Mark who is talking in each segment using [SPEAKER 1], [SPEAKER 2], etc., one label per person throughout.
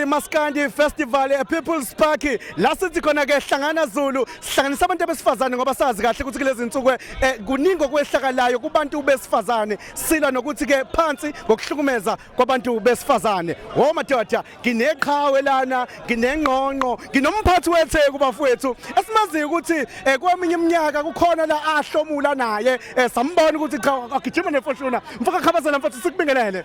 [SPEAKER 1] Maskandi Festival People's Park la sithi khona ke hlangana Zulu sihlanganisa abantu besifazane ngoba sazi kahle ukuthi kulezi insuku kuningi okwehlakalayo kubantu besifazane sila nokuthi ke phansi ngokuhlukumeza kwabantu besifazane wo madoda gineqhawe lana ginengqonqo nginomphathi weTheku kubafowethu esimazi ukuthi kweminye iminyaka kukhona la ahlomula naye sambona ukuthi cha agijima nefoshuna mfaka khabazela mfowethu sikubingelele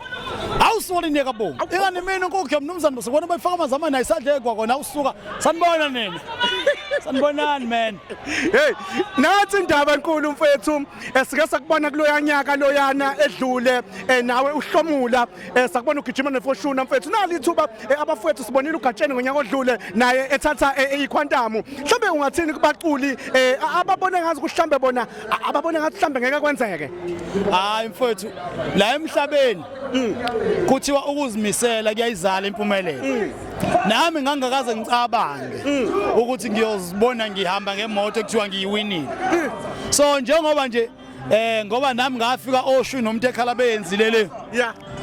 [SPEAKER 2] awusole neka bo ingane mina nkukhe mnumzane sibona bayifaka amazama nayo isandla egwakona usuka sanibona nina sanibonani man
[SPEAKER 1] hey nathi indaba enkulu mfethu sike sakubona kuloya nyaka loyana edlule nawe uhlomula sakubona ugijima nefoshuna mfethu nali ithuba abafowethu sibonile ugatsheni ngonyaka odlule naye ethatha iquantum mhlawumbe ungathini kubaculi ababone ngazi kuhlambe bona ababone ngathi mhlambe ngeke kwenzeke
[SPEAKER 2] hayi mfethu la emhlabeni kuthiwa ukuzimisela kuyayizala impumelelo nami ngangakaze ngicabange ukuthi ngiyozibona ngihamba ngemoto ekuthiwa ngiyiwinile so njengoba nje ngoba nami ngafika oshu nomuntu ekhala beyenzile le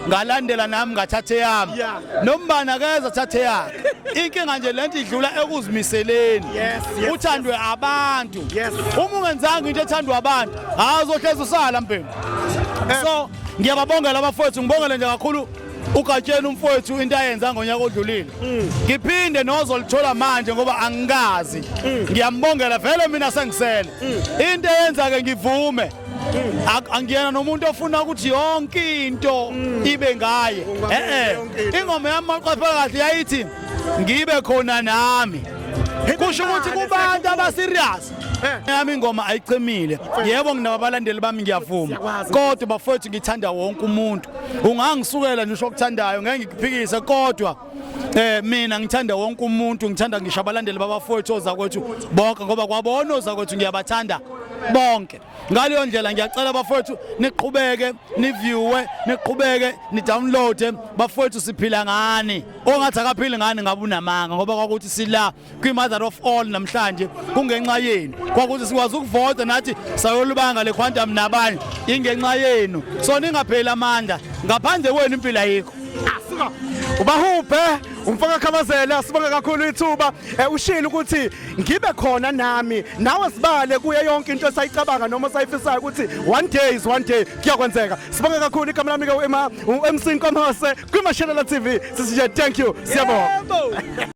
[SPEAKER 2] ngalandela nami ngathathe yami nombani akeza thathe yakhe inkinga nje lento idlula ekuzimiseleni uthandwe abantu uma ungenzanga into ethandwa abantu azohleza usala mpembu so ngiyababongela abafowethu ngibongele nje kakhulu ugatsheni umfowethu into ayenza ngonyaka odlulile ngiphinde nozolithola manje ngoba angikazi ngiyambongela vele mina sengisele into eyenza ke ngivume angiyena nomuntu ofuna ukuthi yonke into ibe ngaye ingoma yamaqapha kahle yayithi ngibe khona nami kusho ukuthi kubantu abaserious yami ingoma ayicemile yebo nginabalandeli bami ngiyavuma kodwa bafowethu ngithanda wonke umuntu ungangisukela nje ukuthandayo ngeke ngikuphikise kodwa mina ngithanda wonke umuntu ngithanda ngisho abalandeli babafowethu ozakwethu bonke ngoba kwabona ozakwethu ngiyabathanda bonke ngaleyo ndlela ngiyacela bafowethu niqhubeke niviewe niqhubeke ni download bafowethu siphila ngani ongathi akaphili ngani ngabe unamanga ngoba kwakuthi sila kwi mother of all namhlanje kungenxa yenu kwakuthi sikwazi ukuvota nathi sayolubanga le quantum nabanye ingenxa yenu so ningapheli amandla ngaphandle kwenu impilo ayikho
[SPEAKER 1] ubahuphe umfaka khabazela sibonga kakhulu ithuba ushilo ukuthi ngibe khona nami nawe sibale kuye yonke into esayicabanga noma sayifisayo ukuthi one day kuyakwenzeka sibonga kakhulu igama lami ke uMC Nkomhose kwiMashelela TV sisithi thank you siyabonga